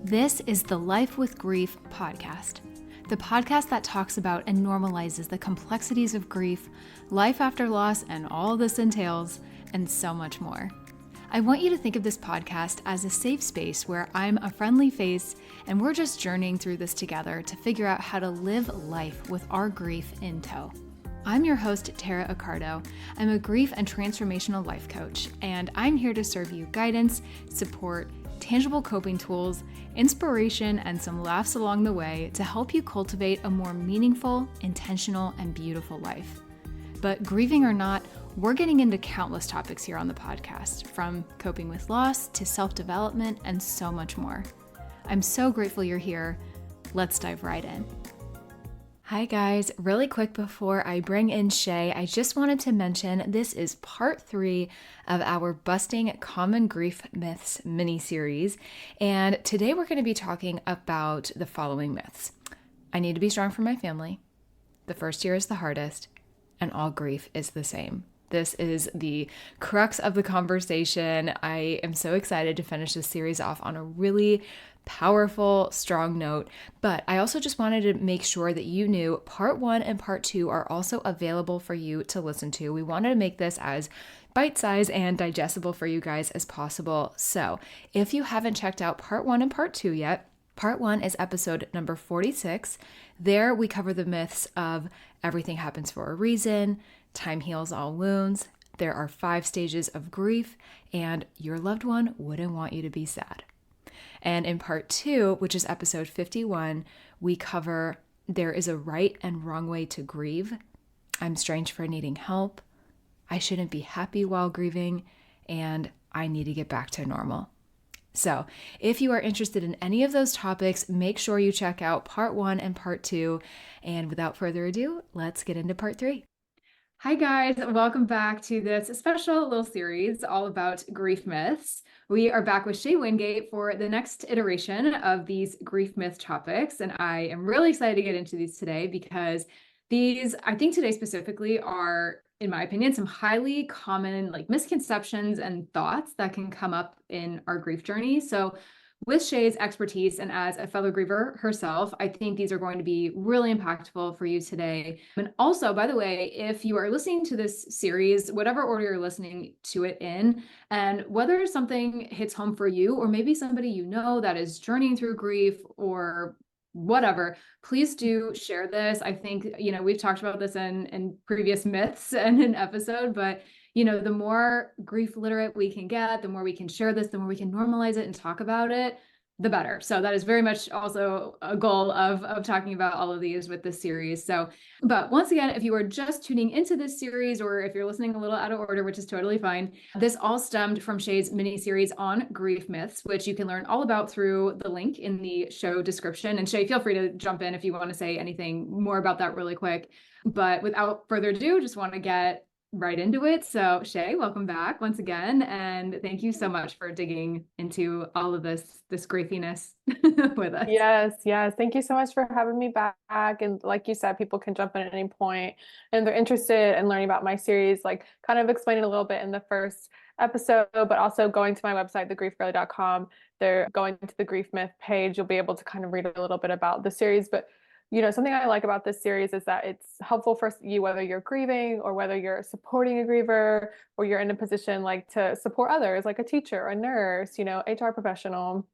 This is the Life with Grief podcast, the podcast that talks about and normalizes the complexities of grief, life after loss, and all this entails, and so much more. I want you to think of this podcast as a safe space where I'm a friendly face and we're just journeying through this together to figure out how to live life with our grief in tow. I'm your host, Tara Accardo. I'm a grief and transformational life coach, and I'm here to serve you guidance, support, tangible coping tools, inspiration, and some laughs along the way to help you cultivate a more meaningful, intentional, and beautiful life. But grieving or not, we're getting into countless topics here on the podcast, from coping with loss to self-development and so much more. I'm so grateful you're here. Let's dive right in. Hi guys, really quick before I bring in Shea, I just wanted to mention this is part 3 of our Busting Common Grief Myths mini-series, and today we're going to be talking about the following myths. I need to be strong for my family, the first year is the hardest, and all grief is the same. This is the crux of the conversation. I am so excited to finish this series off on a really powerful, strong note, but I also just wanted to make sure that you knew part 1 and part 2 are also available for you to listen to. We wanted to make this as bite-sized and digestible for you guys as possible. So if you haven't checked out part 1 and part 2 yet, part 1 is episode number 46. There we cover the myths of everything happens for a reason, time heals all wounds, there are 5 stages of grief, and your loved one wouldn't want you to be sad. And in part 2, which is episode 51, we cover there is a right and wrong way to grieve. I'm strange for needing help. I shouldn't be happy while grieving, and I need to get back to normal. So if you are interested in any of those topics, make sure you check out part 1 and part 2. And without further ado, let's get into part 3. Hi guys, welcome back to this special little series all about grief myths. We are back with Shea Wingate for the next iteration of these grief myth topics, and I am really excited to get into these today because these, I think today specifically, are, in my opinion, some highly common misconceptions and thoughts that can come up in our grief journey. So with Shea's expertise and as a fellow griever herself, I think these are going to be really impactful for you today. And also, by the way, if you are listening to this series, whatever order you're listening to it in, and whether something hits home for you, or maybe somebody you know that is journeying through grief or whatever, please do share this. I think, we've talked about this in previous myths and an episode, but the more grief literate we can get, the more we can share this, the more we can normalize it and talk about it, the better. So that is very much also a goal of talking about all of these with this series. So, but once again, if you are just tuning into this series, or if you're listening a little out of order, which is totally fine, this all stemmed from Shea's mini series on grief myths, which you can learn all about through the link in the show description. And Shea, feel free to jump in if you want to say anything more about that really quick. But without further ado, just want to get right into it. So Shea, welcome back once again. And thank you so much for digging into all of this griefiness with us. Yes. Thank you so much for having me back. And like you said, people can jump in at any point and they're interested in learning about my series, kind of explaining a little bit in the first episode, but also going to my website, thegriefgirly.com. They're going to the grief myth page. You'll be able to kind of read a little bit about the series, but something I like about this series is that it's helpful for you, whether you're grieving or whether you're supporting a griever, or you're in a position to support others, like a teacher, a nurse, HR professional,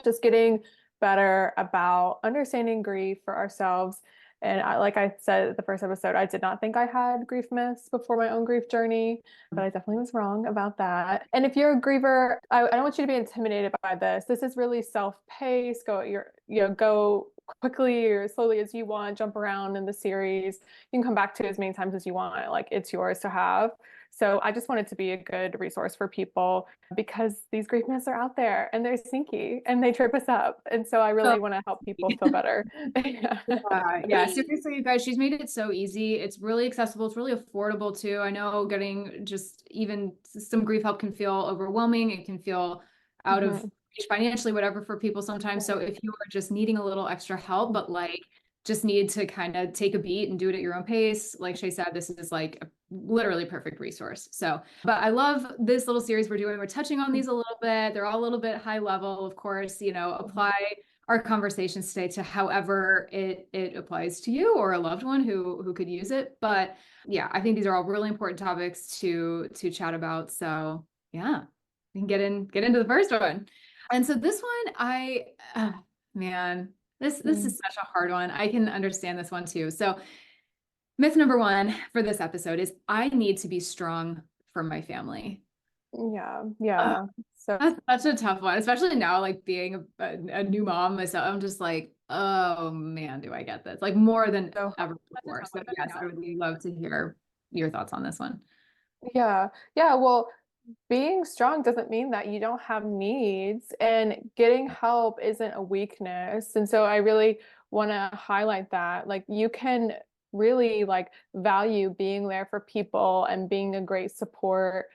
just getting better about understanding grief for ourselves. And like I said at the first episode, I did not think I had grief myths before my own grief journey, but I definitely was wrong about that. And if you're a griever, I don't want you to be intimidated by this. This is really self-paced. Go quickly or slowly as you want, jump around in the series. You can come back to as many times as you want. It's yours to have. So I just wanted to be a good resource for people because these grief myths are out there and they're sneaky and they trip us up. And so I really want to help people feel better. Yeah, seriously, you guys, she's made it so easy. It's really accessible. It's really affordable too. I know getting just even some grief help can feel overwhelming. It can feel out of reach financially, whatever, for people sometimes. So if you are just needing a little extra help, but just need to kind of take a beat and do it at your own pace. Like Shea said, this is like a literally perfect resource. So, but I love this little series we're doing. We're touching on these a little bit. They're all a little bit high level, of course, apply our conversations today to however it applies to you or a loved one who could use it. But yeah, I think these are all really important topics to chat about. So yeah, we can get into the first one. And so this one, man, this is such a hard one. I can understand this one too. So myth number one for this episode is I need to be strong for my family. Yeah. So That's such a tough one, especially now, like being a new mom myself. I'm just like, oh man, do I get this? Like more than ever before. So yes, I would love to hear your thoughts on this one. yeah. Well, being strong doesn't mean that you don't have needs, and getting help isn't a weakness. And so I really want to highlight that. Like you can really like value being there for people and being a great support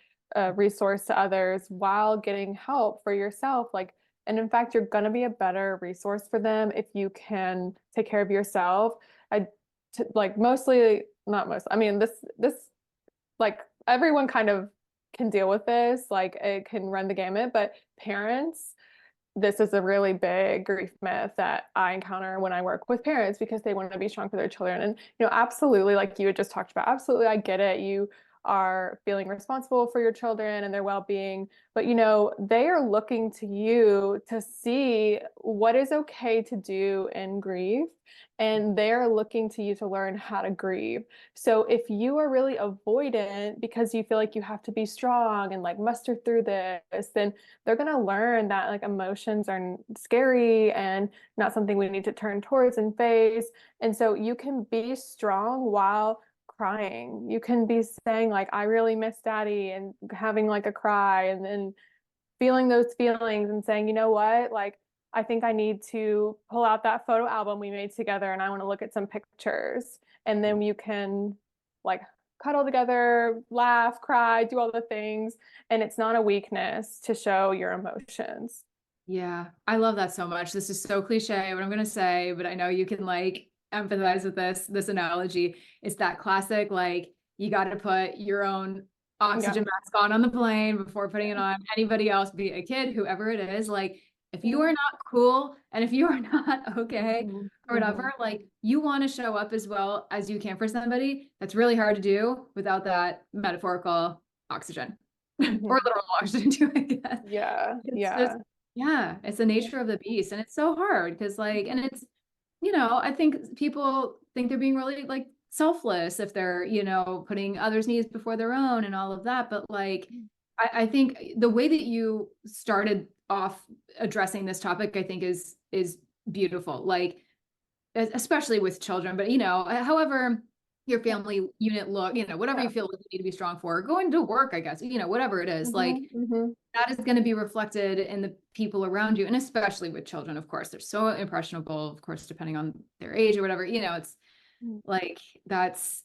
resource to others while getting help for yourself. Like, and in fact, you're going to be a better resource for them if you can take care of yourself. Like mostly, not most. I mean, this like everyone kind of can deal with this, like it can run the gamut, but parents, this is a really big grief myth that I encounter when I work with parents because they want to be strong for their children. And, absolutely, like you had just talked about, absolutely, I get it. You are feeling responsible for your children and their well-being, but, they are looking to you to see what is okay to do in grief. And they're looking to you to learn how to grieve. So if you are really avoidant because you feel like you have to be strong and like muster through this, then they're going to learn that like emotions are scary and not something we need to turn towards and face. And so you can be strong while crying. You can be saying like, I really miss daddy, and having like a cry, and then feeling those feelings and saying, you know what, like, I think I need to pull out that photo album we made together and I want to look at some pictures. And then you can like cuddle together, laugh, cry, do all the things. And it's not a weakness to show your emotions. Yeah, I love that so much. This is so cliche what I'm going to say, but I know you can like empathize with this analogy. It's that classic, like you got to put your own oxygen mask on the plane before putting it on anybody else, be it a kid, whoever it is. Like if you are not cool and if you are not okay or whatever, like you want to show up as well as you can for somebody. That's really hard to do without that metaphorical oxygen or literal oxygen too, I guess. Yeah, it's the nature of the beast. And it's so hard because like, and it's, I think people think they're being really like selfless if they're, putting others' needs before their own and all of that. But like, I think the way that you started off addressing this topic, I think is beautiful. Like, especially with children, but however your family unit look, whatever you feel like you need to be strong for, going to work, I guess, whatever it is, like that is going to be reflected in the people around you. And especially with children, of course, they're so impressionable, of course, depending on their age or whatever, it's like,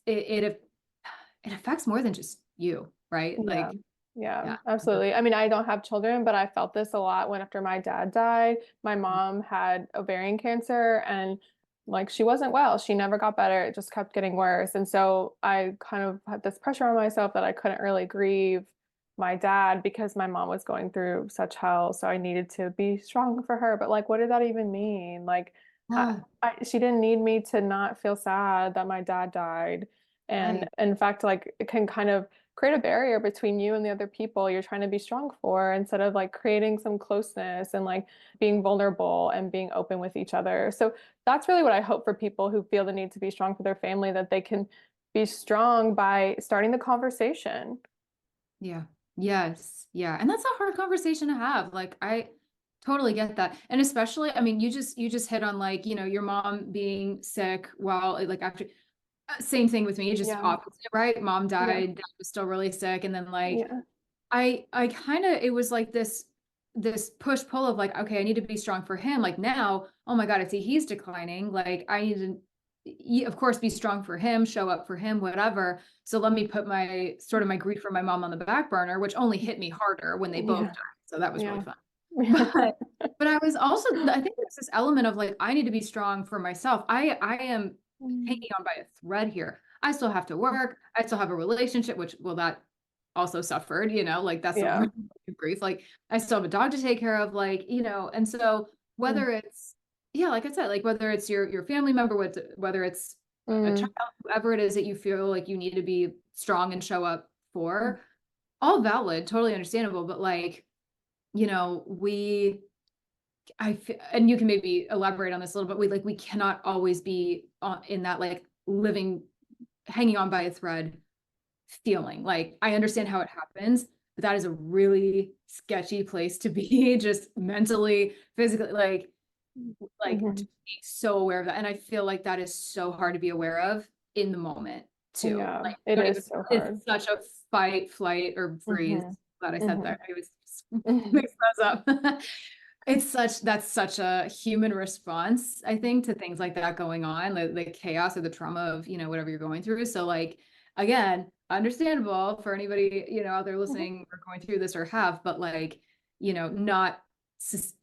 it affects more than just you, right? Like, yeah, absolutely. I mean, I don't have children, but I felt this a lot when after my dad died. My mom had ovarian cancer and like she wasn't well. She never got better. It just kept getting worse. And so I kind of had this pressure on myself that I couldn't really grieve my dad because my mom was going through such hell. So I needed to be strong for her. But like, what did that even mean? Like, she didn't need me to not feel sad that my dad died. And in fact, like it can kind of create a barrier between you and the other people you're trying to be strong for, instead of like creating some closeness and like being vulnerable and being open with each other. So that's really what I hope for people who feel the need to be strong for their family, that they can be strong by starting the conversation. Yeah. Yes. Yeah. And that's a hard conversation to have. Like, I totally get that. And especially, I mean, you just hit on like, your mom being sick while like after, same thing with me, just opposite, right? Mom died, dad was still really sick. And then like, I kind of, it was like this push pull of like, okay, I need to be strong for him. Like now, oh my God, I see he's declining. Like I need to, of course, be strong for him, show up for him, whatever. So let me put my grief for my mom on the back burner, which only hit me harder when they both died. So that was really fun. But I was also, I think there's this element of like, I need to be strong for myself. I am Mm. hanging on by a thread here. I still have to work. I still have a relationship, which, well, that also suffered, like that's a Yeah. really grief. Like I still have a dog to take care of, like, and so Mm. whether it's, yeah, like I said, like whether it's your family member, whether it's a Mm. child, whoever it is that you feel like you need to be strong and show up Mm. for, all valid, totally understandable. But like, we and you can maybe elaborate on this a little bit. We cannot always be in that like living, hanging on by a thread feeling. Like I understand how it happens, but that is a really sketchy place to be, just mentally, physically, Mhm. to be so aware of that. And I feel like that is so hard to be aware of in the moment too. Yeah, Like it don't even, is so hard. it's such a fight, flight, or freeze. Mhm. Glad I said that. Mhm. I was Mhm. mix those up. That's such a human response, I think, to things like that going on, the chaos or the trauma of, whatever you're going through. So like, again, understandable for anybody, out there Mhm. listening or going through this or have, but like, not,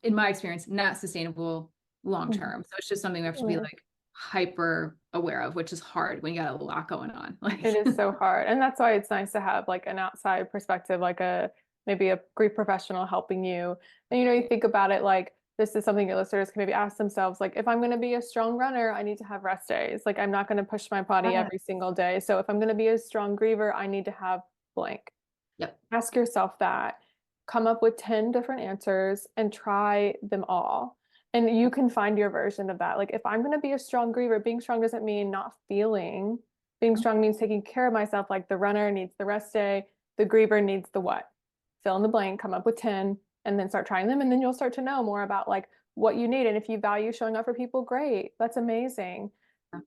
in my experience, not sustainable long Mhm. term. So it's just something we have to be Yeah. like hyper aware of, which is hard when you got a lot going on. It Like, is so hard. And that's why it's nice to have like an outside perspective, like maybe a grief professional helping you. And you think about it like this is something your listeners can maybe ask themselves, like, if I'm going to be a strong runner, I need to have rest days. Like I'm not going to push my body yeah. every single day. So if I'm going to be a strong griever, I need to have blank. Yep. Ask yourself that. Come up with 10 different answers and try them all. And you can find your version of that. Like, if I'm going to be a strong griever, being strong doesn't mean not feeling. Being strong means taking care of myself. Like the runner needs the rest day, the griever needs the what? Fill in the blank, come up with 10, and then start trying them. And then you'll start to know more about like what you need. And if you value showing up for people, great. That's amazing.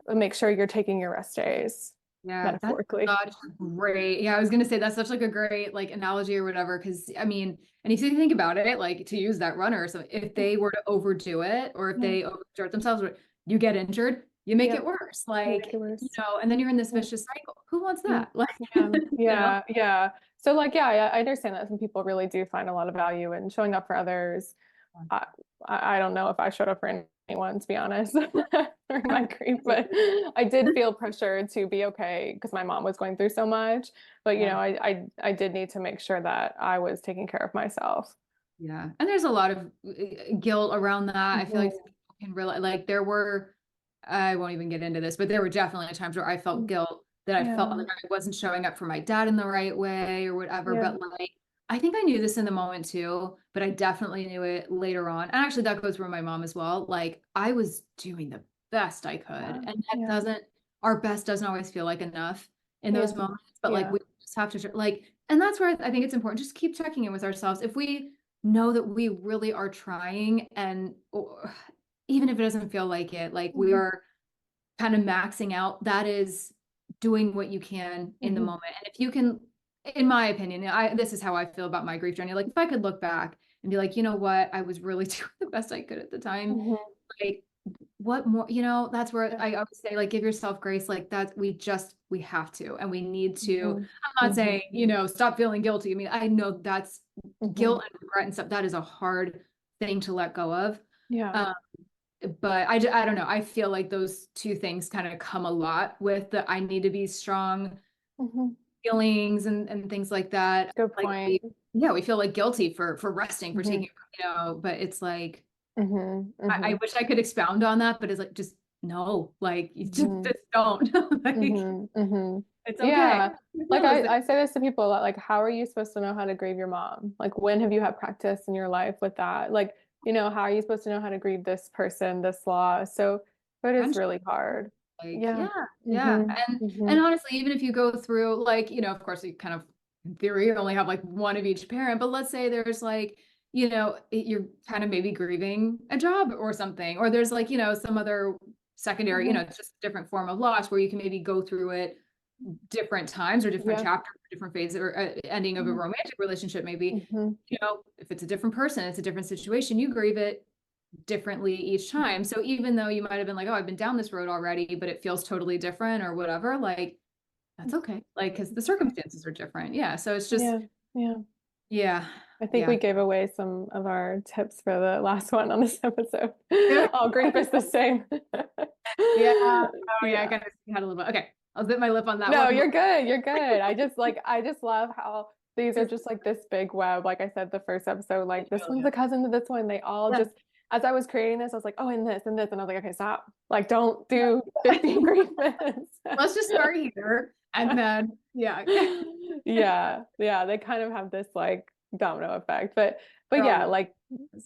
But make sure you're taking your rest days, Yeah, that's metaphorically. such great. Yeah, I was gonna say that's such like a great like analogy or whatever. Cause I mean, and if you think about it, like to use that runner, so if they were to overdo it or if Yeah. they overexert themselves, or you get injured, you make Yeah. it worse. You make Like, it worse. and then you're in this Yeah. vicious cycle. Who wants Yeah. that? Like, Yeah. you know? Yeah. Yeah. So like, yeah, I understand that some people really do find a lot of value in showing up for others. I, I don't know if I showed up for anyone, to be honest, during my grief, but I did feel pressure to be okay because my mom was going through so much. But Yeah. I did need to make sure that I was taking care of myself. Yeah. And there's a lot of guilt around that. I feel like some Mhm. people can realize, like, I won't even get into this, but there were definitely times where I felt guilt that I felt Yeah. like I wasn't showing up for my dad in the right way or whatever. Yeah. But like, I think I knew this in the moment too, but I definitely knew it later on. And actually, that goes for my mom as well. Like, I was doing the best I could. Yeah. And Yeah. our best doesn't always feel like enough in those Yeah. moments. But like, Yeah. we just have to, like, and that's where I think it's important. Just keep checking in with ourselves. If we know that we really are trying even if it doesn't feel like it, like we Mhm. are kind of maxing out, that is doing what you can in the Mhm. moment. And if you can, in my opinion, this is how I feel about my grief journey. Like if I could look back and be like, you know what, I was really doing the best I could at the time. Mhm. Like what more, that's where Yeah. I always say, like, give yourself grace. Like that we have to, and we need to. Mhm. I'm not Mhm. saying, stop feeling guilty. I mean, I know that's Mhm. guilt and regret and stuff. That is a hard thing to let go of. Yeah. Um, but I don't know. I feel like those two things kind of come a lot with the I need to be strong Mhm. feelings and things like that. Good Like point. we feel like guilty for resting, for Mhm. taking, but it's like Mhm. I Mhm. wish I could expound on that, but it's like just no, like you Mhm. just don't. Like Mhm. Mhm. it's okay. Yeah. You Like feel this. I say this to people a lot, like, how are you supposed to know how to grieve your mom? Like, when have you had practice in your life with that? Like, how are you supposed to know how to grieve this person, this loss? So it is Friendship. really hard. Like, Yeah. yeah, yeah. Mhm. And Mhm. honestly, even if you go through like, of course you kind of in theory you only have like one of each parent, but let's say there's like, you're kind of maybe grieving a job or something, or there's like, some other secondary, Mhm. it's just a different form of loss where you can maybe go through it different times or different Yeah. chapters, or different phases or ending of a Mhm. romantic relationship, maybe, Mhm. if it's a different person, it's a different situation, you grieve it differently each time. So even though you might have been like, oh, I've been down this road already, but it feels totally different or whatever, like that's okay. Like, because the circumstances are different. Yeah. So it's just, Yeah. Yeah. Yeah. I think Yeah. we gave away some of our tips for the last one on this episode. All grief is the same. Yeah. Oh yeah. I Yeah. kind of had a little bit. Okay. I'll zip my lip on that No, one. you're good. You're good. I just love how these are just like this big web. Like I said, the first episode, like this one's a cousin to this one. They all Yeah. just, as I was creating this, I was like, oh, and this and this. And I was like, okay, stop. Like, don't do 15 grief myths. Let's just start here. And then, yeah. Yeah. Yeah. They kind of have this like domino effect. But They're yeah, all- like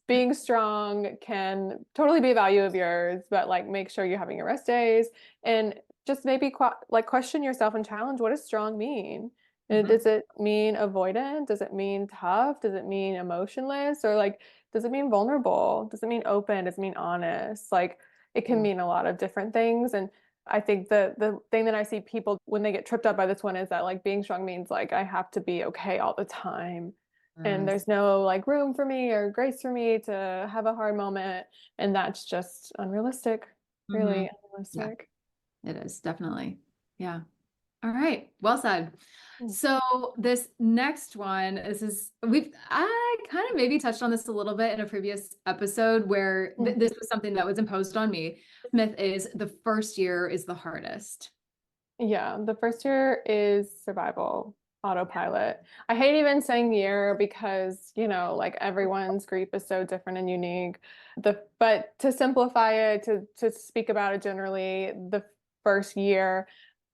being strong can totally be a value of yours, but like make sure you're having your rest days and just maybe like question yourself and challenge, what does strong mean? Does it mean avoidant? Does it mean tough? Does it mean emotionless? Or like, does it mean vulnerable? Does it mean open? Does it mean honest? Like it can mean a lot of different things. And I think the thing that I see people when they get tripped up by this one is that like being strong means like I have to be okay all the time. And Yes. there's no like room for me or grace for me to have a hard moment. And that's just unrealistic, really Yeah, unrealistic. it is definitely. Yeah. All right. Well said. Mm. So this next one, I kind of maybe touched on this a little bit in a previous episode where this was something that was imposed on me. Myth is the first year is the hardest. Yeah, the first year is survival, autopilot. I hate even saying year because, like everyone's grief is so different and unique. But to simplify it, to speak about it generally, the first year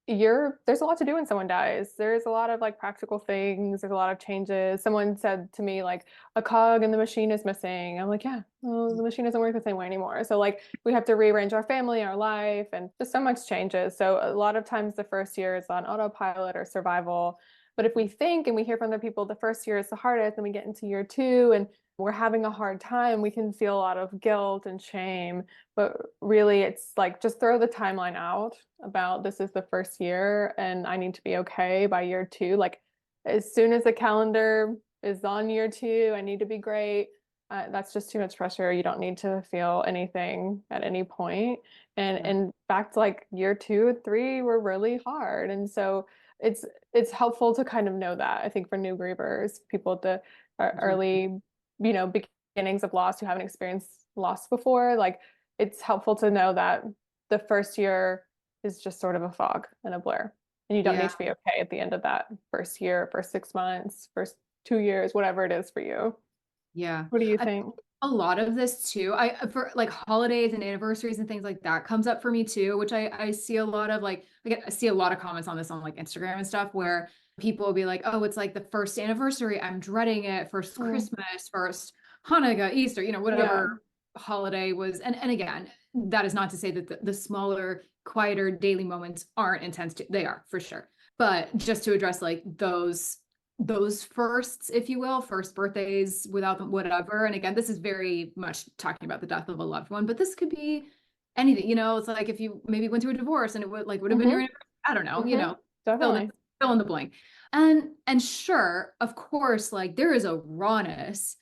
there's a lot to do when someone dies. There's a lot of like practical things, there's a lot of changes. Someone said to me like a cog in the machine is missing. I'm like, yeah, well, the machine doesn't work the same way anymore. So like we have to rearrange our family, our life, and just so much changes. So a lot of times the first year is on autopilot or survival. But if we think and we hear from the people the first year is the hardest, and we get into year two and we're having a hard time, we can feel a lot of guilt and shame. But really, it's like just throw the timeline out about this is the first year and I need to be okay by year two. Like, as soon as the calendar is on year two, I need to be great. That's just too much pressure. You don't need to feel anything at any point. And back to like year two and three were really hard. And so it's helpful to kind of know that. I think for new grievers, people at the early, beginnings of loss who haven't experienced loss before, like it's helpful to know that the first year is just sort of a fog and a blur. And you don't need to be okay at the end of that first year, first 6 months, first 2 years, whatever it is for you. Yeah. What do you think? A lot of this too, for like holidays and anniversaries and things like that comes up for me too, which I see a lot of I see a lot of comments on this on like Instagram and stuff where people will be like, oh, it's like the first anniversary, I'm dreading it, first Christmas, first Hanukkah, Easter, whatever holiday was. And again, that is not to say that the smaller, quieter daily moments aren't intense too. They are for sure. But just to address like those firsts, if you will, first birthdays without them, whatever. And again, this is very much talking about the death of a loved one, but this could be anything, it's like if you maybe went through a divorce and it would have been your, I don't know, Definitely. fill in the blank. And sure, of course, like there is a rawness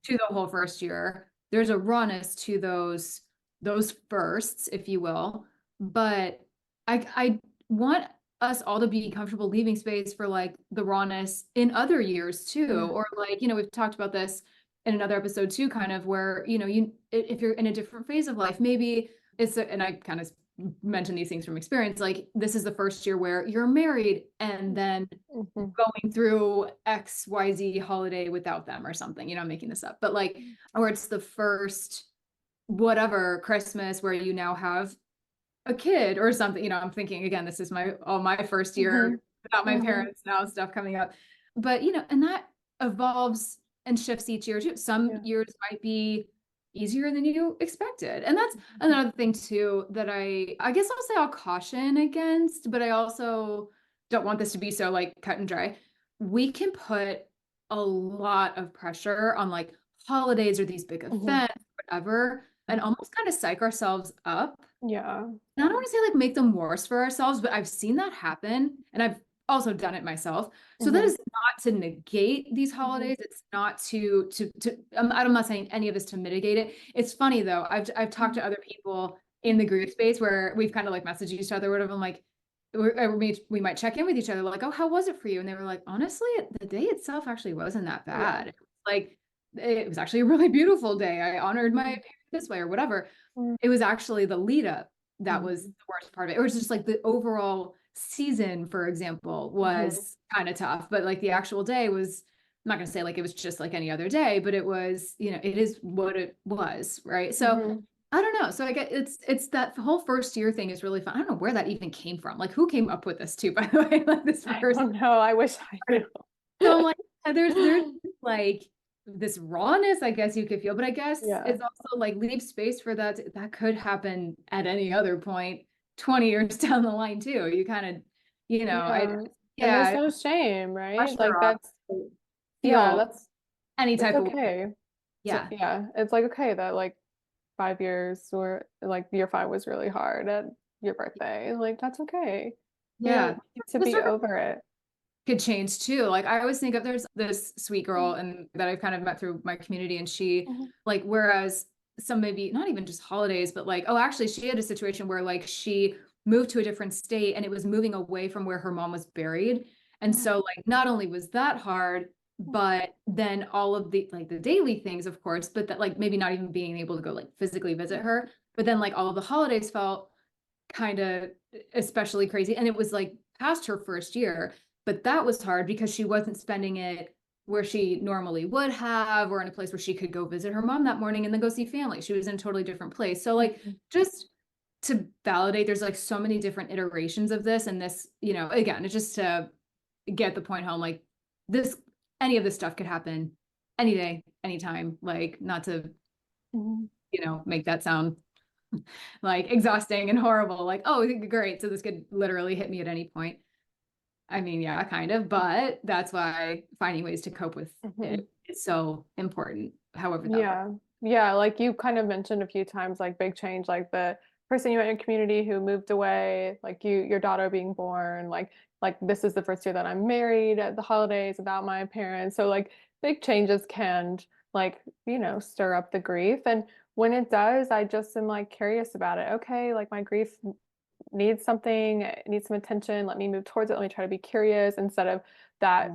to the whole first year. There's a rawness to those firsts, if you will. But I want us all to be comfortable leaving space for like the rawness in other years too. Or like, we've talked about this in another episode too, kind of where, if you're in a different phase of life, maybe and I kind of mention these things from experience, like this is the first year where you're married and then going through XYZ holiday without them or something, I'm making this up, but like, or it's the first whatever Christmas where you now have a kid or something, I'm thinking again, this is my first year without my parents now, stuff coming up. But and that evolves and shifts each year too. Some years might be easier than you expected. And that's another thing too that I guess I'll say I'll caution against, but I also don't want this to be so like cut and dry. We can put a lot of pressure on like holidays or these big events, whatever, and almost kind of psych ourselves up. Yeah. And I don't want to say like make them worse for ourselves, but I've seen that happen and I've also done it myself. So that is not to negate these holidays. It's not to I'm not saying any of this to mitigate it. It's funny though. I've talked to other people in the grief space where we've kind of like messaged each other, whatever. I'm like, we might check in with each other like, oh, how was it for you? And they were like, honestly, the day itself actually wasn't that bad. Like, it was actually a really beautiful day. I honored my parents this way or whatever. It was actually the lead up that was the worst part of it. It was just like the overall season, for example, was kind of tough, but like the actual day was, I'm not going to say like it was just like any other day, but it was, you know, it is what it was, right? So I don't know. So I get it's that whole first year thing is really fun. I don't know where that even came from. Like, who came up with this too, by the way? Like this I first. don't know. I wish I knew. So I'm like, there's like this rawness, I guess you could feel, but I guess it's also like leave space for that could happen at any other point 20 years down the line too. You kind of, you know, And there's no shame, right? Like that's feel that's any it's type of okay. So yeah. it's like okay that like 5 years or like year 5 was really hard at your birthday. Like that's okay. You Yeah. don't need to The be circle over it. could change too. Like I always think of there's this sweet girl and that I've kind of met through my community and she like whereas some maybe not even just holidays, but like, oh, actually she had a situation where like she moved to a different state and it was moving away from where her mom was buried. And so like not only was that hard, but then all of the like the daily things, of course, but that like maybe not even being able to go like physically visit her. But then like all of the holidays felt kind of especially crazy. And it was like past her first year, but that was hard because she wasn't spending it where she normally would have, or in a place where she could go visit her mom that morning and then go see family. She was in a totally different place. So like just to validate, there's like so many different iterations of this. And this, you know, again, it's just to get the point home, like this, any of this stuff could happen any day, anytime, like not to, you know, make that sound like exhausting and horrible. Like, oh, great. So this could literally hit me at any point. I mean, yeah, kind of, but that's why finding ways to cope with it is so important. However that looks. Yeah, like you kind of mentioned a few times, like big change, like the person you met in your community who moved away, like your daughter being born, like this is the first year that I'm married at the holidays without my parents. So like big changes can like, stir up the grief. And when it does, I just am like curious about it. Okay, like my grief needs something, it needs some attention. Let me move towards it. Let me try to be curious instead of that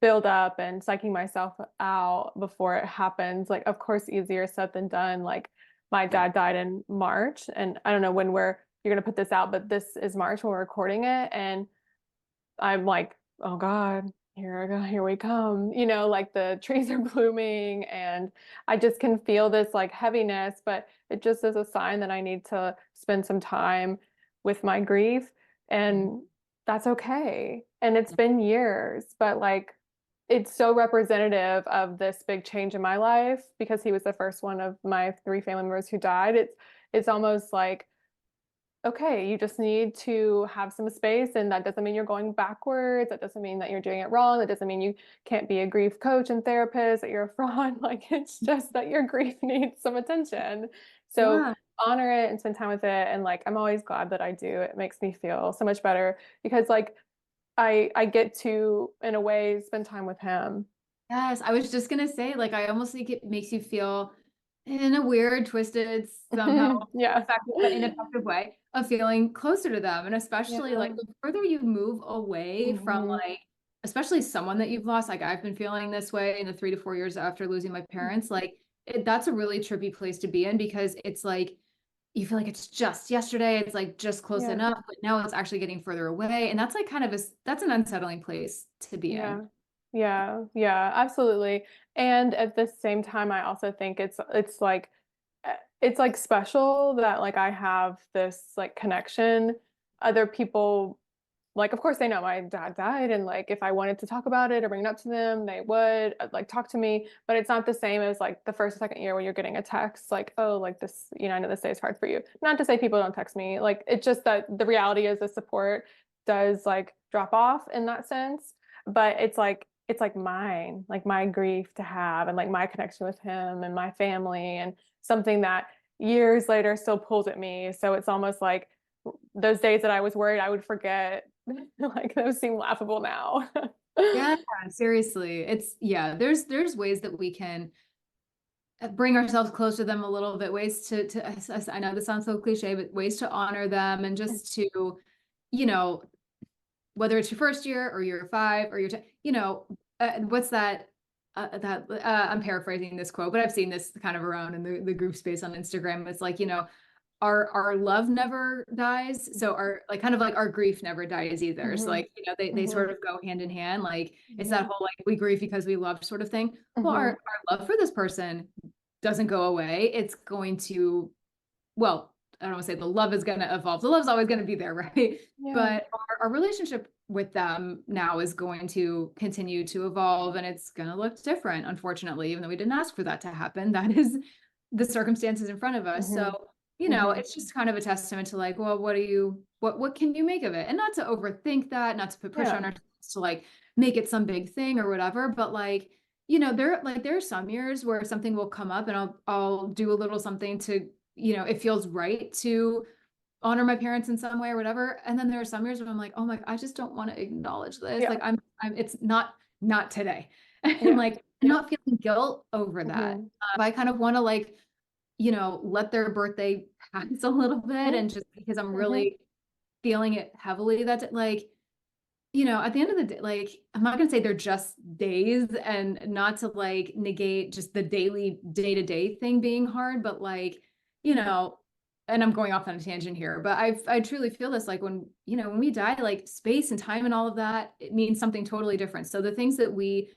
build up and psyching myself out before it happens. Like, of course, easier said than done. Like, my dad died in March, and I don't know when you're gonna put this out, but this is March when we're recording it, and I'm like, oh God, here I go, here we come. Like the trees are blooming, and I just can feel this like heaviness, but it just is a sign that I need to spend some time with my grief, and that's okay. And it's been years, but like it's so representative of this big change in my life because he was the first one of my 3 family members who died. It's almost like, okay, you just need to have some space, and that doesn't mean you're going backwards. That doesn't mean that you're doing it wrong. That doesn't mean you can't be a grief coach and therapist, that you're a fraud. Like, it's just that your grief needs some attention. So Yeah. honor it and spend time with it. And like, I'm always glad that I do. It makes me feel so much better because like I get to, in a way, spend time with him. Yes. I was just gonna say, like, I almost think it makes you feel in a weird, twisted, somehow Yeah. effective, but ineffective way of feeling closer to them. And Yeah. especially like the further you move away from like, especially someone that you've lost, like I've been feeling this way in the 3 to 4 years after losing my parents, like that's a really trippy place to be in because it's like, you feel like it's just yesterday, it's like just close Yeah. enough, but now it's actually getting further away. And that's like kind of that's an unsettling place to be Yeah. in. Yeah, absolutely. And at the same time, I also think it's like special that like I have this like connection. Other people, like, of course they know my dad died, and like if I wanted to talk about it or bring it up to them, they would like talk to me. But it's not the same as like the first or second year when you're getting a text like, oh, like this, I know this day is hard for you. Not to say people don't text me. Like it's just that the reality is the support does like drop off in that sense. But it's like mine, like my grief to have, and like my connection with him and my family, and something that years later still pulls at me. So it's almost like those days that I was worried I would forget, like those seem laughable now. Yeah, seriously. It's yeah, there's ways that we can bring ourselves closer to them a little bit, ways to I know this sounds so cliche, but ways to honor them and just to, you know, whether it's your first year or year 5 or what's that? I'm paraphrasing this quote, but I've seen this kind of around in the group space on Instagram. It's like, our love never dies. So our like kind of like our grief never dies either. So like, they sort of go hand in hand. Like it's that whole like we grieve because we love sort of thing. Well, our love for this person doesn't go away. It's going to, well, I don't want to say the love is going to evolve. The love's always going to be there, right? Yeah. But our relationship with them now is going to continue to evolve, and it's going to look different, unfortunately, even though we didn't ask for that to happen. That is the circumstances in front of us. So, it's just kind of a testament to like, well, what can you make of it? And not to overthink that, not to put pressure on ourselves to like make it some big thing or whatever, but like, there are some years where something will come up and I'll do a little something to, it feels right to honor my parents in some way or whatever. And then there are some years when I'm like, oh my, I just don't want to acknowledge this. Like it's not today. And like, I'm not feeling guilt over that. I kind of want to like, let their birthday pass a little bit. And just because I'm really feeling it heavily, that like, at the end of the day, like, I'm not going to say they're just days, and not to like negate just the daily day-to-day thing being hard, but like, and I'm going off on a tangent here, but I truly feel this, like when we die, like space and time and all of that, it means something totally different. So the things that we,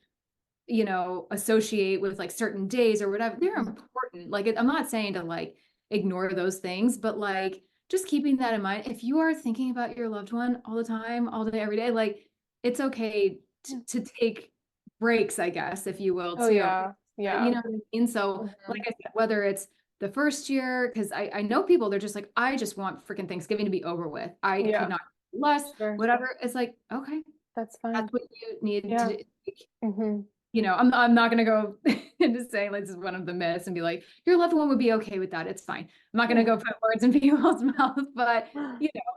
associate with like certain days or whatever, they're important. Like, I'm not saying to like ignore those things, but like, just keeping that in mind. If you are thinking about your loved one all the time, all day, every day, like it's okay to take breaks, I guess, if you will, too. Yeah. You know what I mean? So like I said, whether it's the first year, because I know people, they're just like, I just want freaking Thanksgiving to be over with. I could not less, whatever. It's like, okay, that's fine. that's what you need to do. I'm not going to go into saying like this is one of the myths and be like, your loved one would be okay with that. It's fine. I'm not going to go put words in people's mouths, but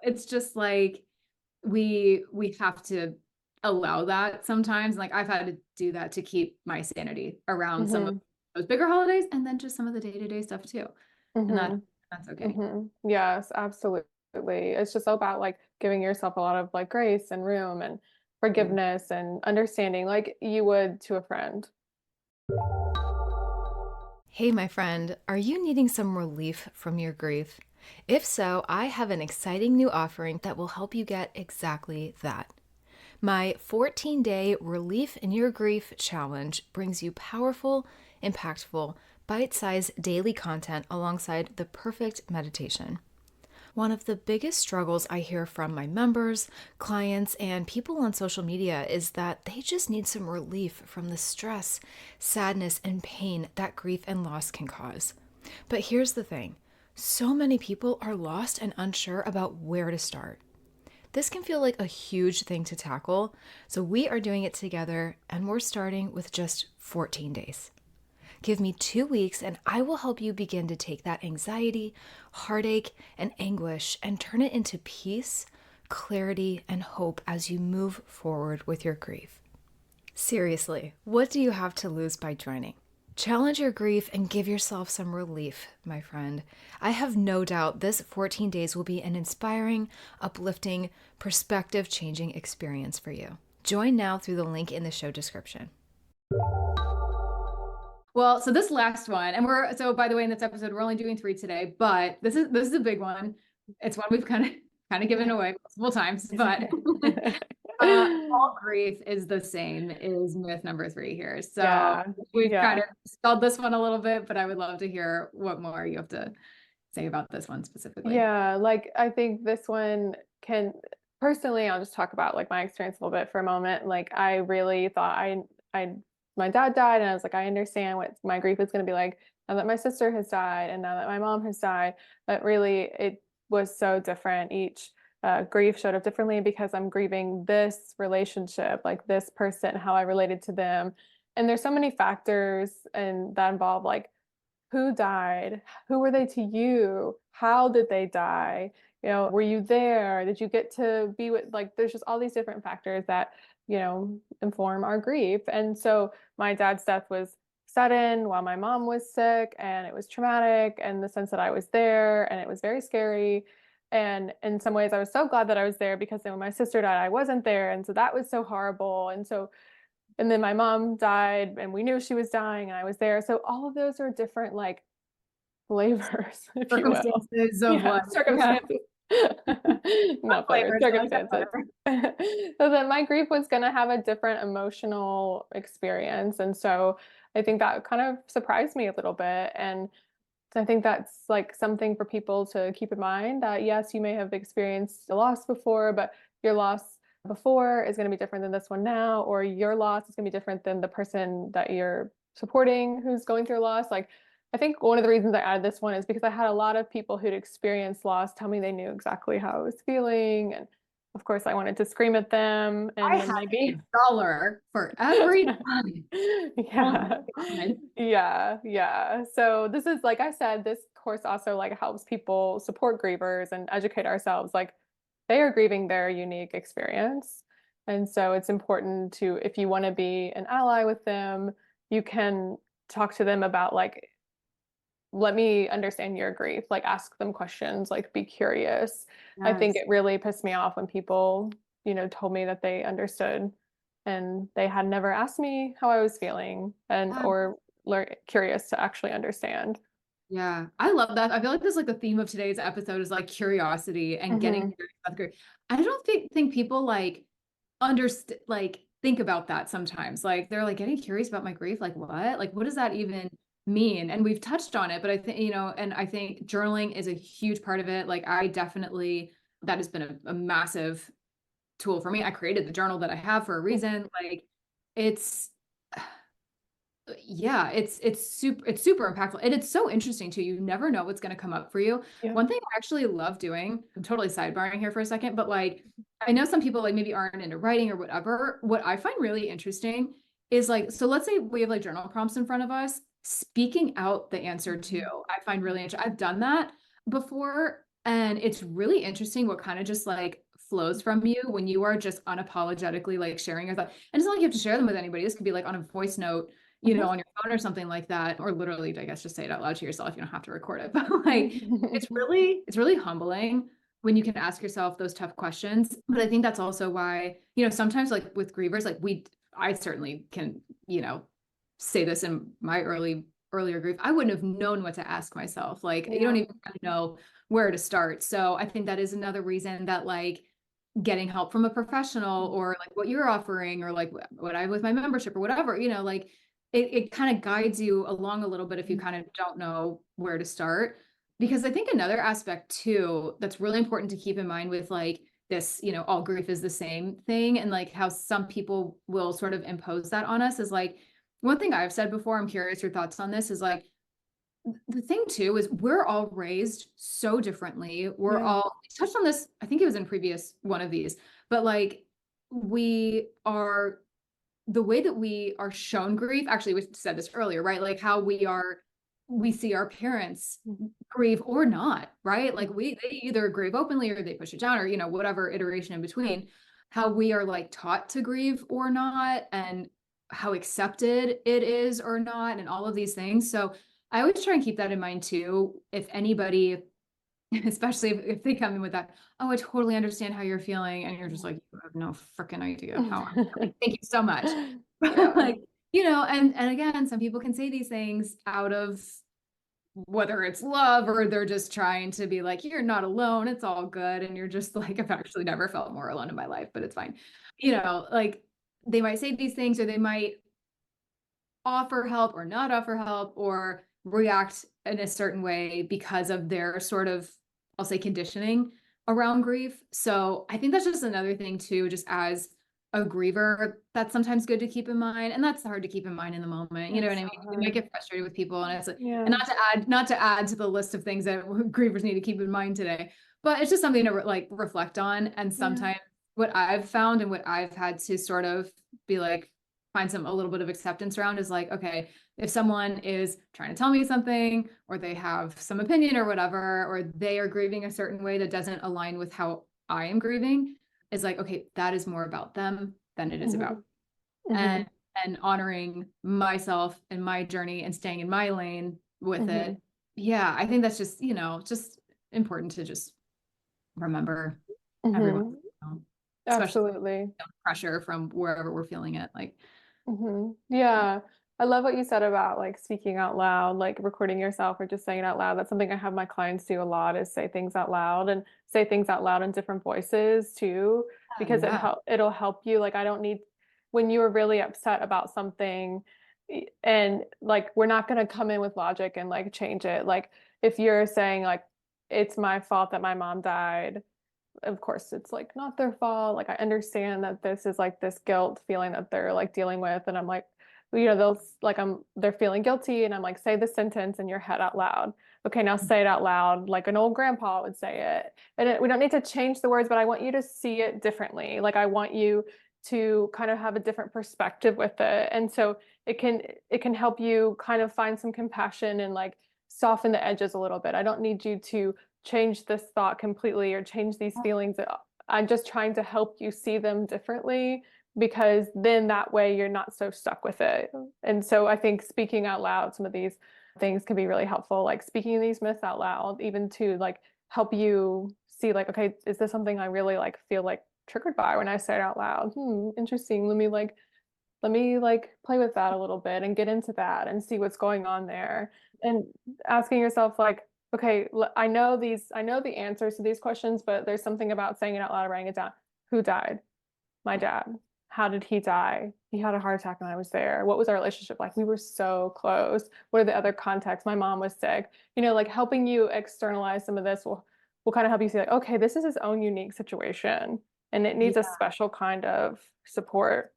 it's just like, we have to allow that sometimes. Like I've had to do that to keep my sanity around some of those bigger holidays, and then just some of the day-to-day stuff too. And that's okay. Yes, absolutely. It's just about like giving yourself a lot of like grace and room and forgiveness and understanding, like you would to a friend. Hey, my friend, are you needing some relief from your grief? If so, I have an exciting new offering that will help you get exactly that. My 14-day Relief in Your Grief challenge brings you powerful, impactful, bite-sized daily content alongside the perfect meditation. One of the biggest struggles I hear from my members, clients, and people on social media is that they just need some relief from the stress, sadness, and pain that grief and loss can cause. But here's the thing. So many people are lost and unsure about where to start. This can feel like a huge thing to tackle, so we are doing it together, and we're starting with just 14 days. Give me 2 weeks and I will help you begin to take that anxiety, heartache, and anguish and turn it into peace, clarity, and hope as you move forward with your grief. Seriously, what do you have to lose by joining? Challenge your grief and give yourself some relief, my friend. I have no doubt this 14 days will be an inspiring, uplifting, perspective-changing experience for you. Join now through the link in the show description. Well, so this last one, and so by the way, in this episode, we're only doing 3 today, but this is a big one. It's one we've kind of given away multiple times, but all grief is the same is myth number 3 here. So we've kind of spelled this one a little bit, but I would love to hear what more you have to say about this one specifically. Yeah, like I think this one can personally, I'll just talk about like my experience a little bit for a moment. Like I really thought my dad died, and I was like, I understand what my grief is going to be like now that my sister has died and now that my mom has died. But really, it was so different. Each grief showed up differently because I'm grieving this relationship, like this person, how I related to them. And there's so many factors and that involve like who died, who were they to you, how did they die, were you there, did you get to be with, like there's just all these different factors that inform our grief. And so my dad's death was sudden while my mom was sick, and it was traumatic in the sense that I was there and it was very scary. And in some ways I was so glad that I was there, because then when my sister died, I wasn't there. And so that was so horrible. And then my mom died and we knew she was dying and I was there. So all of those are different like flavors, if you will. Circumstances of Yeah, life. circumstances. Not flavors, Flavors, I like that circumstances. better. So then my grief was going to have a different emotional experience. And so I think that kind of surprised me a little bit. And so I think that's like something for people to keep in mind, that yes, you may have experienced a loss before, but your loss before is going to be different than this one now, or your loss is going to be different than the person that you're supporting who's going through loss. Like, I think one of the reasons I added this one is because I had a lot of people who'd experienced loss tell me they knew exactly how I was feeling. And of course, I wanted to scream at them. And I then have maybe $1 for every time. yeah. Oh my God. Yeah. So this is, like I said, this course also like helps people support grievers and educate ourselves. Like, they are grieving their unique experience. And so it's important to, if you want to be an ally with them, you can talk to them about like, let me understand your grief, like ask them questions, like be curious. I think Yes. it really pissed me off when people, told me that they understood and they had never asked me how I was feeling, and Yeah. or curious to actually understand. Yeah, I love that. I feel like this like the theme of today's episode is like curiosity and getting Mhm. curious about grief. I don't think people like understand, like think about that sometimes. Like they're like getting curious about my grief. Like what? Like what does that even mean? And we've touched on it, but I think, and I think journaling is a huge part of it. Like I definitely, that has been a massive tool for me. I created the journal that I have for a reason. Like it's yeah, it's super impactful. And it's so interesting too. You never know what's going to come up for you. Yeah. One thing I actually love doing, I'm totally sidebarring here for a second, but like I know some people like maybe aren't into writing or whatever. What I find really interesting is like, so let's say we have like journal prompts in front of us, speaking out the answer to, I find really interesting. I've done that before, and it's really interesting what kind of just like flows from you when you are just unapologetically like sharing your thoughts. And it's not like you have to share them with anybody. This could be like on a voice note, Mhm. on your phone or something like that, or literally, I guess, just say it out loud to yourself. You don't have to record it, but like, it's really humbling when you can ask yourself those tough questions. But I think that's also why, sometimes like with grievers, like I certainly can, say this in my earlier grief, I wouldn't have known what to ask myself. Like, you don't Yeah. even know where to start. So I think that is another reason that like getting help from a professional, or like what you're offering, or like what I with my membership or whatever, like it kind of guides you along a little bit if you kind of don't know where to start. Because I think another aspect too that's really important to keep in mind with like this, all grief is the same thing, and like how some people will sort of impose that on us, is like one thing I've said before, I'm curious your thoughts on this, is like the thing too is we're all raised so differently. We're Yeah. all touched on this, I think it was in previous one of these, but like we are, the way that we are shown grief, actually we said this earlier, right? Like how we see our parents grieve or not, right? Like they either grieve openly or they push it down, or whatever iteration in between. How we are like taught to grieve or not, and how accepted it is or not, and all of these things. So I always try and keep that in mind too. If anybody, especially if they come in with that, oh, I totally understand how you're feeling, and you're just like, you have no freaking idea how I'm feeling. Thank you so much. Yeah. Like, and again, some people can say these things out of whether it's love, or they're just trying to be like, you're not alone, it's all good. And you're just like, I've actually never felt more alone in my life, but it's fine. Like they might say these things, or they might offer help or not offer help, or react in a certain way because of their sort of, I'll say, conditioning around grief. So I think that's just another thing too, just as a griever, that's sometimes good to keep in mind. And that's hard to keep in mind in the moment. You know what I mean? So You might get frustrated with people, and it's like, yeah. and not to add to the list of things that grievers need to keep in mind today, but it's just something to like reflect on. And sometimes what I've found and what I've had to sort of be like, find a little bit of acceptance around is like, okay, if someone is trying to tell me something, or they have some opinion or whatever, or they are grieving a certain way that doesn't align with how I am grieving, is like, okay, that is more about them than it is about. And honoring myself and my journey and staying in my lane with it. Yeah, I think that's just, just important to just remember Mhm. everyone, especially Absolutely. pressure from wherever we're feeling it. Like, Yeah. I love what you said about like speaking out loud, like recording yourself or just saying it out loud. That's something I have my clients do a lot is say things out loud and say things out loud in different voices too, because yeah, it'll help you. Like I don't need when you are really upset about something and like we're not going to come in with logic and like change it. Like if you're saying like it's my fault that my mom died, of course it's like not their fault. Like I understand that this is like this guilt feeling that they're like dealing with, and I'm like, they'll like they're feeling guilty, and I'm like, say the sentence in your head out loud. Okay, now say it out loud like an old grandpa would say it. And we don't need to change the words, but I want you to see it differently. Like I want you to kind of have a different perspective with it. And so it can help you kind of find some compassion and like soften the edges a little bit. I don't need you to change this thought completely or change these feelings. I'm just trying to help you see them differently, because then that way you're not so stuck with it. And so I think speaking out loud, some of these things can be really helpful, like speaking these myths out loud, even to like help you see like, okay, is this something I really like feel like triggered by when I say it out loud? Interesting. Let me play with that a little bit and get into that and see what's going on there. And asking yourself like, okay, I know the answers to these questions, but there's something about saying it out loud, writing it down. Who died? My dad. How did he die? He had a heart attack when I was there. What was our relationship like? We were so close. What are the other contexts? My mom was sick. Like helping you externalize some of this will kind of help you see like, okay, this is his own unique situation and it needs a special kind of support.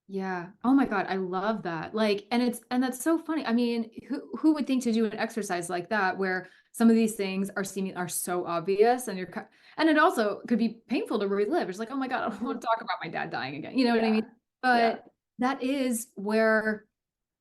yeah. Oh my God, I love that. Like, and that's so funny. I mean, who would think to do an exercise like that where some of these things are so obvious, and and it also could be painful to relive. It's like, oh my God, I don't want to talk about my dad dying again. You know what I Yeah. mean? Yeah. But that is where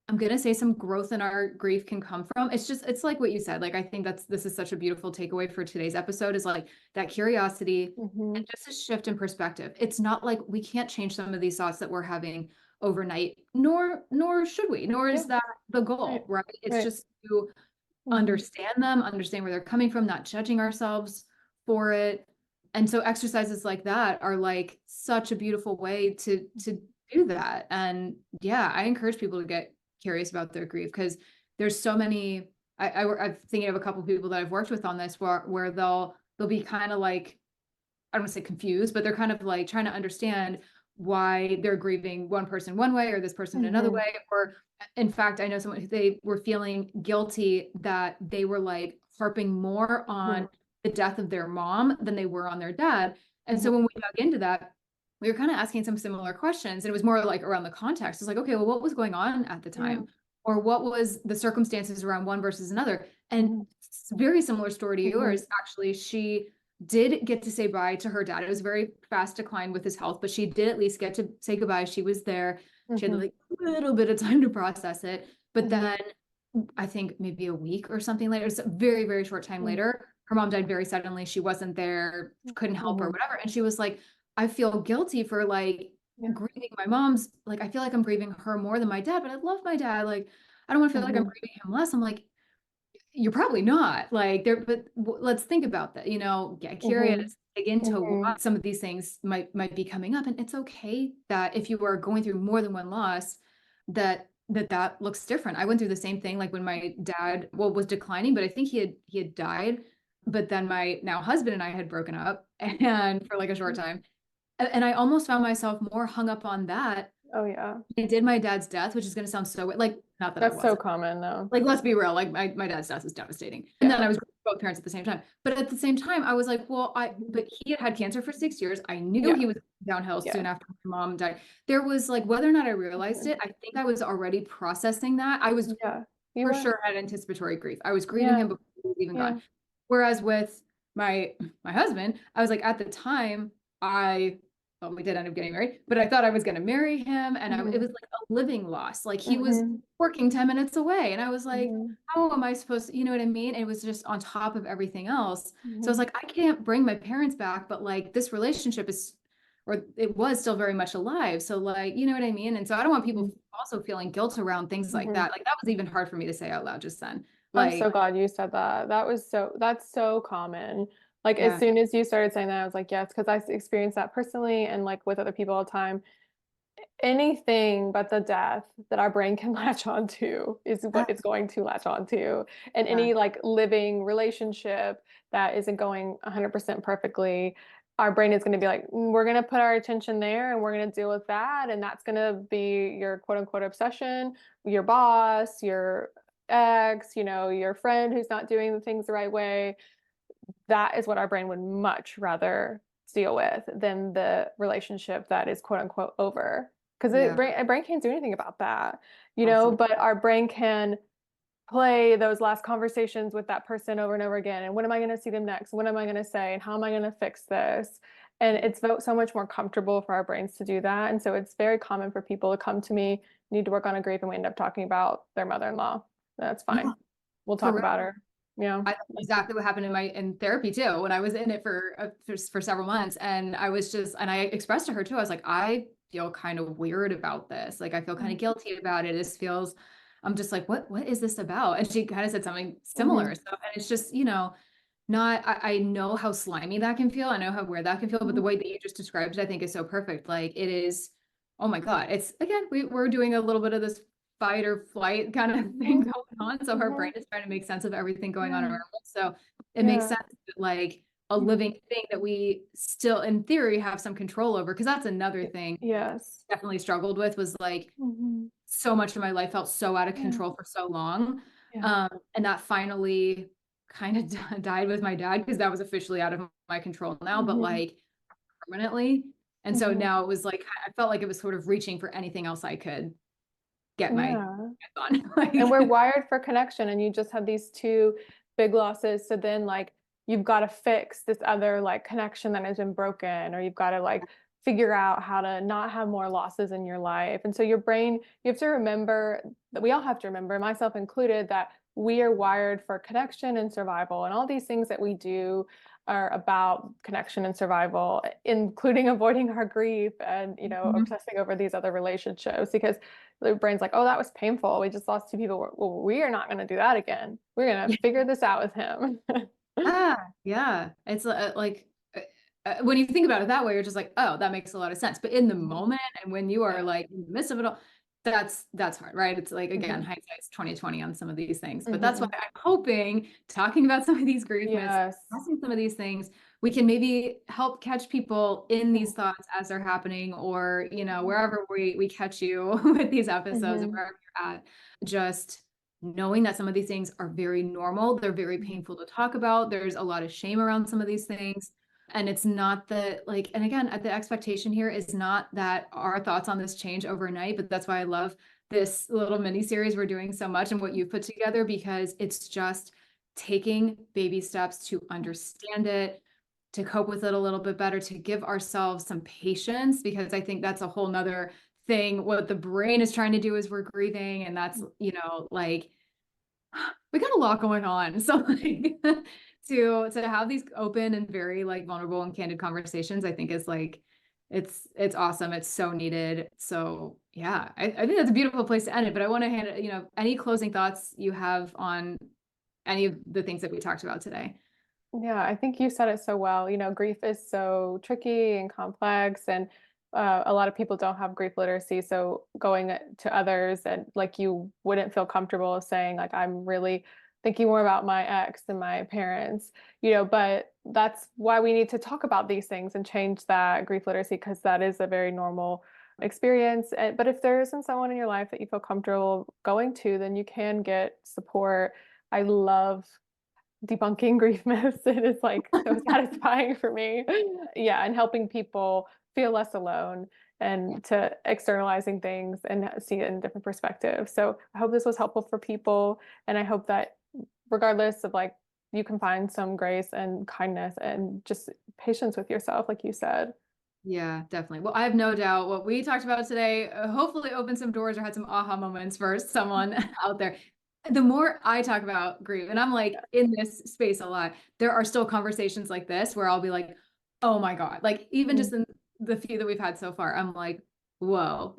I'm gonna say some growth in our grief can come from. It's like what you said. Like, I think this is such a beautiful takeaway for today's episode is like that curiosity and just a shift in perspective. It's not like we can't change some of these thoughts that we're having overnight, nor should we, nor is that the goal, right? It's just to understand them, understand where they're coming from, not judging ourselves for it. And so exercises like that are like such a beautiful way to do that. And yeah, I encourage people to get curious about their grief because there's so many. I'm thinking of a couple of people that I've worked with on this where they'll be kind of like, I don't want to say confused, but they're kind of like trying to understand why they're grieving one person one way or this person another way. Or in fact, I know someone who they were feeling guilty that they were like harping more on the death of their mom than they were on their dad. And so when we dug into that, we were kind of asking some similar questions, and it was more like around the context. It's like, okay, well, what was going on at the time? Or what was the circumstances around one versus another? And it's a very similar story to yours. Actually, she did get to say bye to her dad. It was a very fast decline with his health, but she did at least get to say goodbye. She was there. She had like a little bit of time to process it. But then I think maybe a week or something later, it's a very, very short time later, her mom died very suddenly. She wasn't there, couldn't help her, whatever. And she was like, I feel guilty for like grieving my mom's, like, I feel like I'm grieving her more than my dad, but I love my dad. Like, I don't want to feel like I'm grieving him less. I'm like, you're probably not like there, but let's think about that, get curious, dig into why some of these things might be coming up. And it's okay that if you are going through more than one loss, that looks different. I went through the same thing, like when my dad, was declining, but I think he had died, but then my now husband and I had broken up and for like a short time. And I almost found myself more hung up on that. Oh yeah. I did my dad's death, which is going to sound so like, not that That's I so wasn't. common though. Like, let's be real, like my dad's death is devastating. And then I was both parents at the same time. But at the same time, I was like, well, but he had cancer for 6 years. I knew he was downhill soon after my mom died. There was like, whether or not I realized it, I think I was already processing that. I was for sure had anticipatory grief. I was grieving him before he was even gone. Whereas with my husband, I was like, at the time, we did end up getting married, but I thought I was going to marry him. And it was like a living loss. Like he was working 10 minutes away. And I was like, how am I supposed to, you know what I mean? It was just on top of everything else. So I was like, I can't bring my parents back, but like this relationship it was still very much alive. So like, you know what I mean? And so I don't want people also feeling guilt around things like that. Like that was even hard for me to say out loud just then. Like, I'm so glad you said that. That's so common. Like as Yeah. soon as you started saying that, I was like, yes, because I experienced that personally and like with other people all the time. Anything but the death that our brain can latch onto is what it's going to latch onto. And Yeah. any like living relationship that isn't going 100% perfectly, our brain is going to be like, we're going to put our attention there and we're going to deal with that. And that's going to be your quote unquote obsession, your boss, your ex, your friend who's not doing the things the right way. That is what our brain would much rather deal with than the relationship that is quote unquote over. Because Yeah. our brain can't do anything about that, Absolutely. but our brain can play those last conversations with that person over and over again. And when am I going to see them next? What am I going to say? And how am I going to fix this? And it's so much more comfortable for our brains to do that. And so it's very common for people to come to me, need to work on a grief, and we end up talking about their mother-in-law. That's Yeah. fine. We'll For talk real. about her. That's exactly what happened in therapy too. When I was in it for several months, and I expressed to her too. I was like, I feel kind of weird about this. Like, I feel kind of guilty about it. I'm just like, what is this about? And she kind of said something similar. So, and it's just, I know how slimy that can feel. I know how weird that can feel, but the way that you just described it, I think is so perfect. Like, it is, oh my God. It's, again, we're doing a little bit of this fight or flight kind of thing going on. So her brain is trying to make sense of everything going on around us. So it makes sense that like a living thing that we still in theory have some control over. Cause that's another thing Yes. definitely struggled with, was like so much of my life felt so out of control for so long. Yeah. And that finally kind of died with my dad, because that was officially out of my control now, but like permanently. And so now it was like, I felt like it was sort of reaching for anything else I could get my Yeah. hands on. And we're wired for connection, and you just had these two big losses. So then like you've got to fix this other like connection that has been broken, or you've got to like figure out how to not have more losses in your life. And so your brain, you have to remember that we all have to remember, myself included, that we are wired for connection and survival. And all these things that we do are about connection and survival, including avoiding our grief and, obsessing over these other relationships, because the brain's like, oh, that was painful. We just lost two people. Well, we are not going to do that again. We're going to figure this out with him. Yeah. It's when you think about it that way, you're just like, oh, that makes a lot of sense. But in the moment, and when you are like in the midst of it all, that's hard, right? It's like, again, hindsight's 2020 on some of these things. But that's why I'm hoping, talking about some of these grief myths, discussing some of these things, we can maybe help catch people in these thoughts as they're happening, or, wherever we catch you with these episodes, and wherever you're at, just knowing that some of these things are very normal. They're very painful to talk about. There's a lot of shame around some of these things. And it's not that like, and again, the expectation here is not that our thoughts on this change overnight, but that's why I love this little mini series we're doing so much, and what you've put together, because it's just taking baby steps to understand it, to cope with it a little bit better, to give ourselves some patience, because I think that's a whole nother thing. What the brain is trying to do as we're grieving. And that's, like, we got a lot going on. So like to have these open and very like vulnerable and candid conversations, I think is like, it's awesome. It's so needed. So yeah, I think that's a beautiful place to end it. But I want to hand it, any closing thoughts you have on any of the things that we talked about today. Yeah, I think you said it so well. Grief is so tricky and complex, and a lot of people don't have grief literacy. So going to others, and like you wouldn't feel comfortable saying like, I'm really thinking more about my ex than my parents, but that's why we need to talk about these things and change that grief literacy, because that is a very normal experience. But if there isn't someone in your life that you feel comfortable going to, then you can get support. I love debunking grief myths. It is like so satisfying for me. Yeah, and helping people feel less alone, and to externalizing things and see it in different perspectives. So I hope this was helpful for people, and I hope that regardless of like, you can find some grace and kindness and just patience with yourself, like you said. Yeah, definitely. Well, I have no doubt what we talked about today hopefully opened some doors or had some aha moments for someone out there. The more I talk about grief, and I'm like in this space a lot, there are still conversations like this where I'll be like, oh my God, like even just in the few that we've had so far, I'm like, whoa,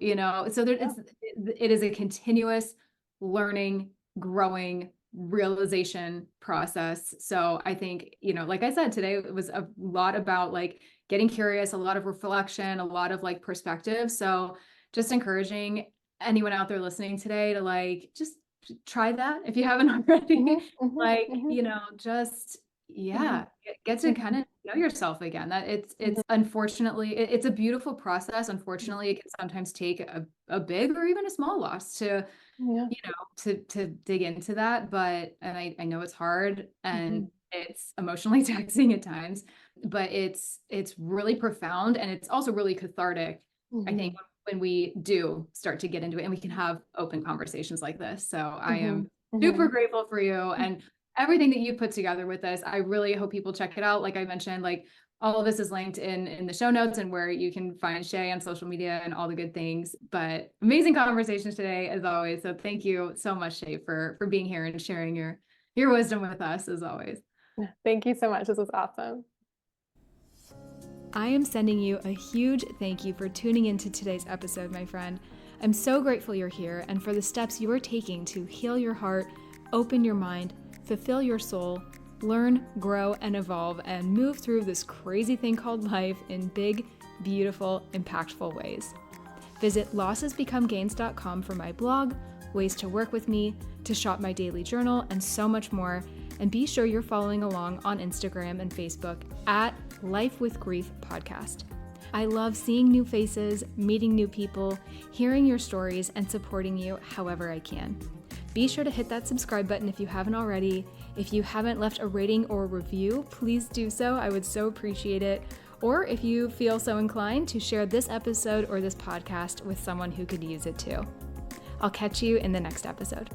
so it is a continuous learning, growing, realization process. So I think, you know, like I said, today it was a lot about like getting curious, a lot of reflection, a lot of like perspective. So just encouraging anyone out there listening today to like, just try that if you haven't already. Like, you know, just, yeah, get to kind of know yourself again. That it's unfortunately, it's a beautiful process. Unfortunately, it can sometimes take a big or even a small loss to, you know, to dig into that. But, and I know it's hard and it's emotionally taxing at times, but it's really profound, and it's also really cathartic, I think, when we do start to get into it and we can have open conversations like this. So I am super grateful for you and everything that you put together with this. I really hope people check it out. Like I mentioned, like all of this is linked in the show notes and where you can find Shea on social media and all the good things. But amazing conversations today, as always. So thank you so much, Shea, for being here and sharing your wisdom with us, as always. Thank you so much. This was awesome. I am sending you a huge thank you for tuning into today's episode, my friend. I'm so grateful you're here and for the steps you are taking to heal your heart, open your mind, fulfill your soul, learn, grow, and evolve, and move through this crazy thing called life in big, beautiful, impactful ways. Visit lossesbecomegains.com for my blog, ways to work with me, to shop my daily journal, and so much more. And be sure you're following along on Instagram and Facebook at Life with Grief Podcast. I love seeing new faces, meeting new people, hearing your stories, and supporting you however I can. Be sure to hit that subscribe button if you haven't already. If you haven't left a rating or review, please do so. I would so appreciate it. Or if you feel so inclined, to share this episode or this podcast with someone who could use it too. I'll catch you in the next episode.